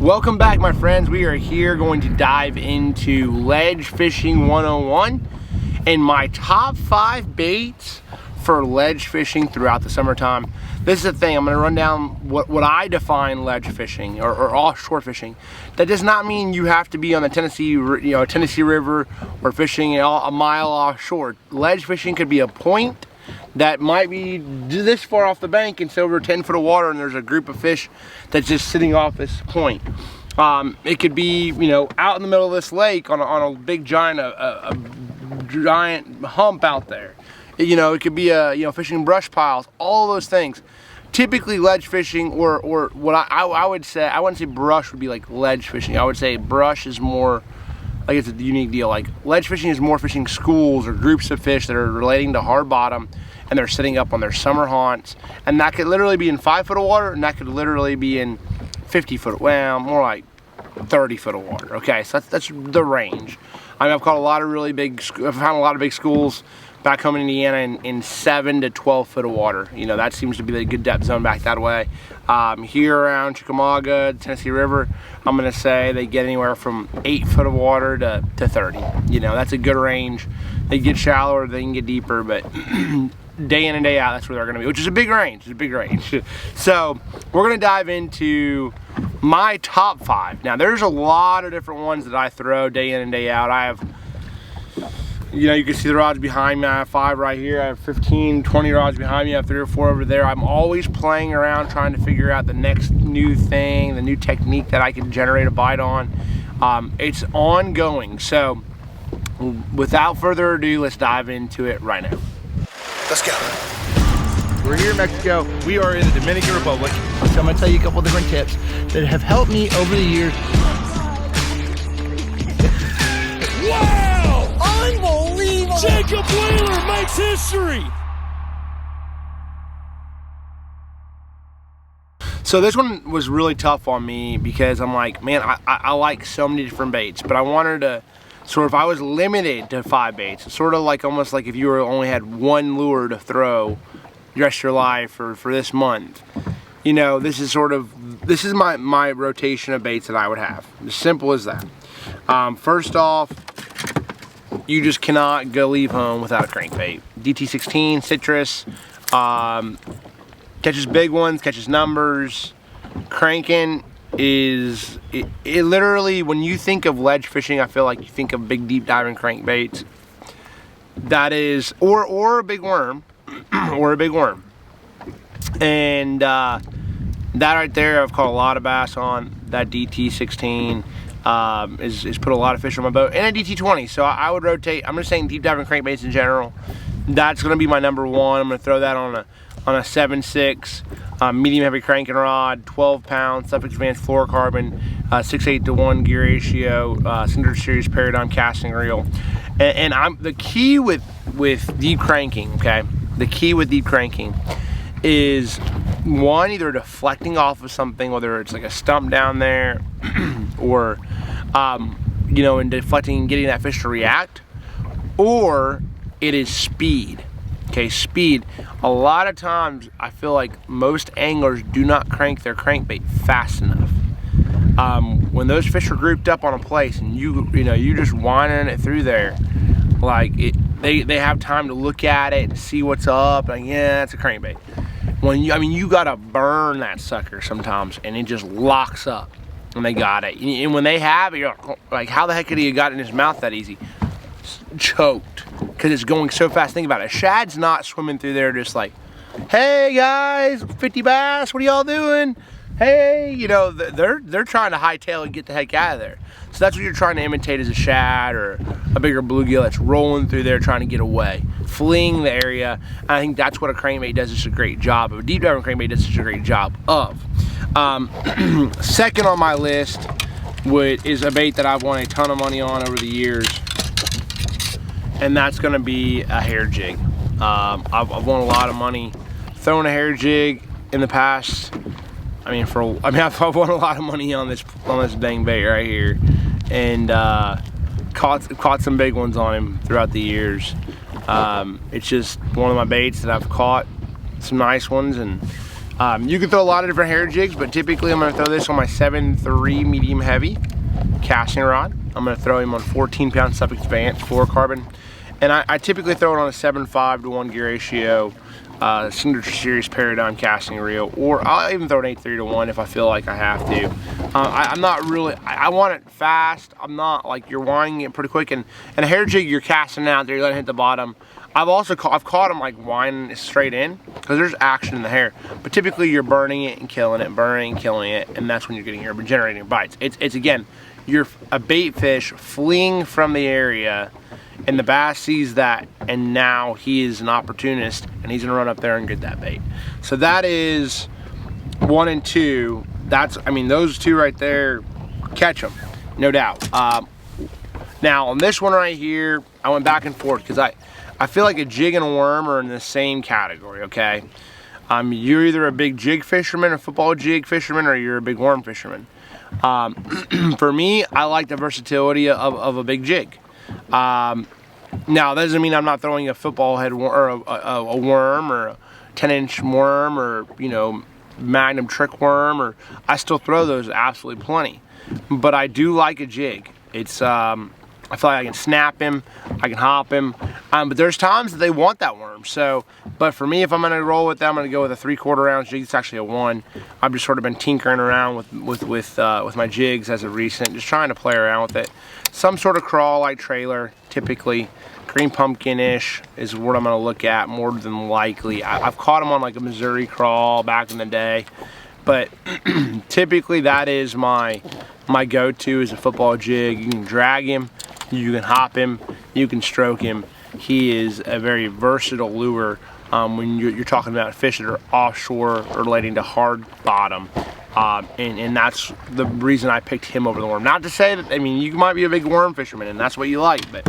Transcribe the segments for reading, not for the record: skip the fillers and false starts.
Welcome back, my friends. We are here going to dive into ledge fishing 101 and my top 5 baits for ledge fishing throughout the summertime. This is the thing, I'm going to run down what I define ledge fishing or offshore fishing. That does not mean you have to be on the Tennessee River or fishing a mile offshore. Ledge fishing could be a point that might be this far off the bank and it's over 10 foot of water and there's a group of fish that's just sitting off this point. It could be, out in the middle of this lake on a big giant, a giant hump out there. It could be fishing brush piles, all those things. Typically ledge fishing or what I would say, I wouldn't say brush would be like ledge fishing. I would say brush is more like it's a unique deal. Like ledge fishing is more fishing schools or groups of fish that are relating to hard bottom and they're sitting up on their summer haunts. And that could literally be in 5 foot of water and that could literally be in 50 foot, well, more like 30 foot of water. Okay, so that's the range. I mean, I've caught a lot of really big, I've found a lot of big schools back home in Indiana in 7 to 12 foot of water. That seems to be the good depth zone back that way. Here around Chickamauga, Tennessee River, I'm gonna say they get anywhere from 8 foot of water to 30. That's a good range. They get shallower, they can get deeper, but day in and day out, that's where they're gonna be, which is a big range. It's a big range. So we're gonna dive into my top 5. Now there's a lot of different ones that I throw day in and day out. I have, you can see the rods behind me. I have 5 right here. I have 15, 20 rods behind me. I have 3 or 4 over there. I'm always playing around trying to figure out the next new thing, the new technique that I can generate a bite on. It's ongoing. So without further ado, let's dive into it right now. Let's go. We're here in Mexico. We are in the Dominican Republic. So I'm gonna tell you a couple of different tips that have helped me over the years. Wow! Unbelievable! Jacob Wheeler makes history! So this one was really tough on me because I'm like, man, I like so many different baits, but I wanted to, sort of, I was limited to 5 baits. It's sort of like almost like if you only had 1 lure to throw the rest of your life for this month. This is my rotation of baits that I would have. As simple as that. First off, you just cannot leave home without a crankbait. DT16, citrus, catches big ones, catches numbers. Cranking is, it literally, when you think of ledge fishing, I feel like you think of big deep diving crankbaits. That is, or a big worm, or a big worm. And that right there, I've caught a lot of bass on. That DT16 is put a lot of fish on my boat, and a DT20. So I would rotate. I'm just saying deep diving crankbaits in general. That's gonna be my number 1. I'm gonna throw that on a 7.6 medium heavy cranking rod, 12 pounds, Suffolk Advanced fluorocarbon, 6/8 to 1 gear ratio, Cinder Series Paradigm casting reel. And I'm the key with deep cranking. Okay, the key with deep cranking is, 1, either deflecting off of something, whether it's like a stump down there, or and deflecting and getting that fish to react, or it is speed. Okay, speed. A lot of times I feel like most anglers do not crank their crankbait fast enough. When those fish are grouped up on a place and you just winding it through there, like they have time to look at it and see what's up, and yeah, it's a crankbait. You gotta burn that sucker sometimes and it just locks up and they got it. And when they have it, you're like, how the heck could he have got it in his mouth that easy? Choked, because it's going so fast. Think about it. A shad's not swimming through there just like, hey guys, 50 bass, what are y'all doing? Hey, they're trying to hightail and get the heck out of there. So that's what you're trying to imitate, as a shad or a bigger bluegill that's rolling through there trying to get away, fleeing the area. And I think that's what a crankbait does such a great job of. A deep diving crankbait does such a great job of. Second on my list is a bait that I've won a ton of money on over the years, and that's gonna be a hair jig. I've won a lot of money throwing a hair jig in the past. I've won a lot of money on this dang bait right here, and caught some big ones on him throughout the years. It's just one of my baits that I've caught some nice ones, and You can throw a lot of different hair jigs, but typically I'm going to throw this on my 7.3 medium heavy casting rod. I'm going to throw him on 14-pound Suffolk Advanced fluorocarbon, and I typically throw it on a 7.5 to 1 gear ratio Signature Series Paradigm casting reel, or I'll even throw an 8.3 to 1 if I feel like I have to. I'm not really, I want it fast. I'm not like, you're winding it pretty quick, and a hair jig you're casting out there, you're letting it hit the bottom. I've caught them like winding it straight in, because there's action in the hair, but typically you're burning it and killing it, burning and killing it, and that's when you're getting your generating bites. It's again, you're a bait fish fleeing from the area, and the bass sees that, and now he is an opportunist, and he's gonna run up there and get that bait. So that is 1 and 2. That's, I mean, those two right there, catch them, no doubt. Now on this one right here, I went back and forth, because I feel like a jig and a worm are in the same category, okay? You're either a big jig fisherman, a football jig fisherman, or you're a big worm fisherman. For me, I like the versatility of a big jig. Now, that doesn't mean I'm not throwing a football head or a worm, or a 10-inch worm, or, you know, Magnum trick worm, or I still throw those absolutely plenty. But I do like a jig. It's I feel like I can snap him, I can hop him, but there's times that they want that worm. So, but for me, if I'm gonna roll with that, I'm gonna go with a 3/4 ounce jig. It's actually a 1. I've just sort of been tinkering around with my jigs as of recent, just trying to play around with it. Some sort of crawl like trailer, typically. Green pumpkin-ish is what I'm gonna look at more than likely. I've caught them on like a Missouri crawl back in the day, but typically that is my go-to is a football jig. You can drag him, you can hop him, you can stroke him. He is a very versatile lure when you're talking about fish that are offshore relating to hard bottom. And that's the reason I picked him over the worm. Not to say that, I mean, you might be a big worm fisherman and that's what you like, but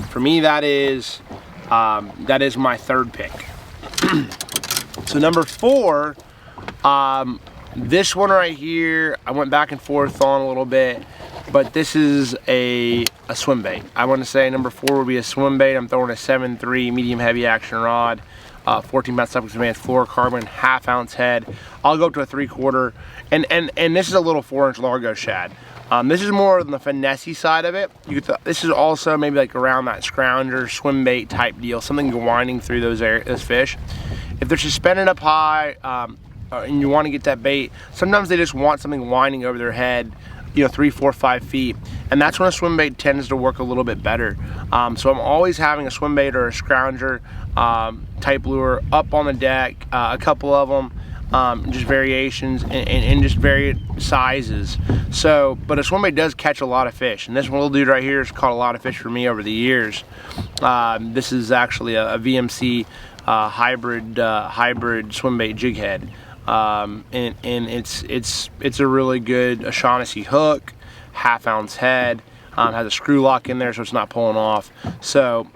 for me, that is my third pick. So number 4, this one right here, I went back and forth on a little bit, but this is a swim bait. I want to say number 4 would be a swim bait. I'm throwing a 7.3 medium heavy action rod, 14-pound Suffolk Advanced fluorocarbon, 1/2 ounce head. I'll go up to a 3/4, and this is a little 4-inch Largo shad. This is more on the finessey side of it. This is also maybe like around that scrounger, swim bait type deal, something winding through those fish. If they're suspended up high, and you want to get that bait, sometimes they just want something winding over their head, you know, 3, 4, 5 feet, and that's when a swim bait tends to work a little bit better. So I'm always having a swim bait or a scrounger type lure up on the deck, a couple of them, just variations and just varied sizes. So, but a swim bait does catch a lot of fish, and this little dude right here has caught a lot of fish for me over the years. This is actually a VMC hybrid swim bait jig head. And it's a really good O'Shaughnessy hook, 1/2 ounce head, has a screw lock in there so it's not pulling off. So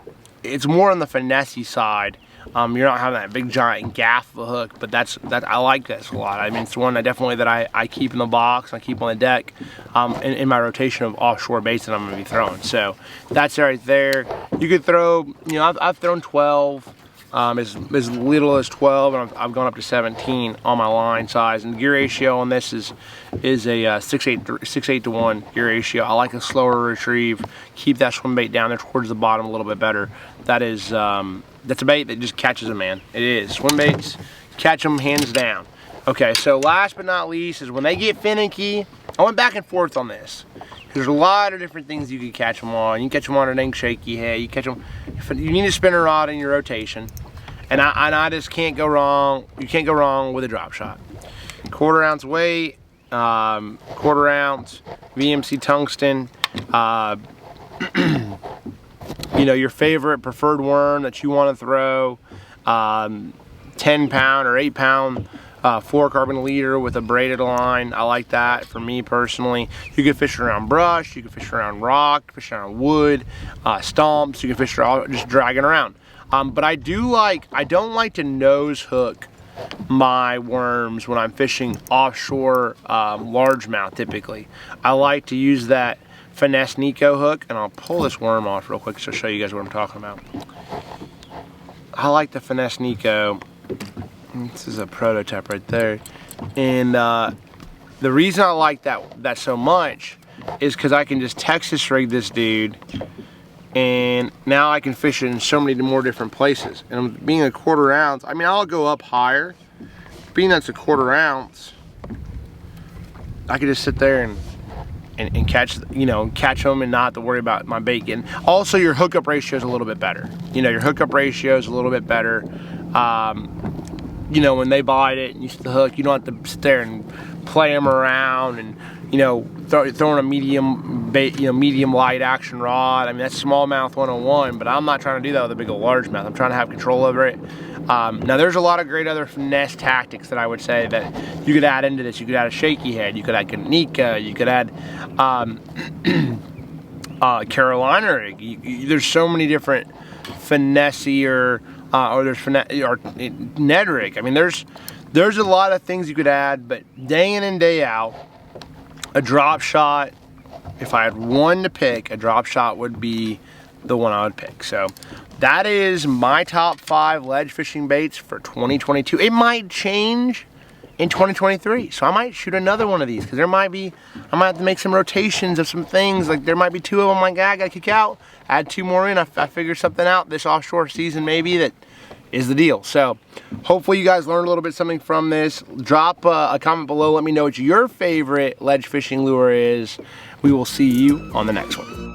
it's more on the finessey side. You're not having that big giant gaff of a hook, but I like this a lot. I mean, it's one that I keep in the box, I keep on the deck, in my rotation of offshore baits that I'm gonna be throwing. So that's right there. You could throw, you know, I've thrown 12. As little as 12, and I've gone up to 17 on my line size. And the gear ratio on this is a 6.8 to 1 gear ratio. I like a slower retrieve, keep that swim bait down there towards the bottom a little bit better. That is that's a bait that just catches them, man. It is. Swim baits catch them hands down. Okay, so last but not least is when they get finicky. I went back and forth on this. There's a lot of different things you can catch them on. You can catch them on an egg shaky head. You catch them. You need a spinner rod in your rotation, and I just can't go wrong. You can't go wrong with a drop shot. 1/4 ounce weight, 1/4 ounce VMC tungsten. You know, your favorite preferred worm that you want to throw. 10-pound or 8-pound. Fluorocarbon leader with a braided line. I like that for me personally. You can fish around brush, you can fish around rock, fish around wood, stumps, you can fish around just dragging around. But I don't like to nose hook my worms when I'm fishing offshore largemouth typically. I like to use that finesse Nico hook, and I'll pull this worm off real quick to show you guys what I'm talking about. I like the finesse Nico This is a prototype right there. And the reason I like that so much is because I can just Texas rig this dude, and now I can fish it in so many more different places. And being a 1/4 ounce, I mean, I'll go up higher. Being that's a 1/4 ounce, I could just sit there and catch, you know, catch them and not have to worry about my bait getting. Also, your hookup ratio is a little bit better. You know, your hookup ratio is a little bit better. You know, when they bite it and you set the hook, you don't have to sit there and play them around and, you know, throwing a medium bait, you know, medium light action rod. I mean, that's smallmouth 101, but I'm not trying to do that with a big old largemouth. I'm trying to have control over it. Now, there's a lot of great other finesse tactics that I would say that you could add into this. You could add a shaky head, you could add Kanika, you could add Carolina rig. There's so many different finesse or Ned rig. I mean, there's a lot of things you could add, but day in and day out, a drop shot, if I had one to pick, a drop shot would be the one I would pick. So that is my top 5 ledge fishing baits for 2022. It might change in 2023, so I might shoot another one of these, because I might have to make some rotations of some things. Like, there might be 2 of them, like, I gotta kick out, add 2 more in. I figured something out this offshore season maybe that is the deal. So hopefully you guys learned a little bit something from this. Drop a comment below, let me know what your favorite ledge fishing lure is. We will see you on the next one.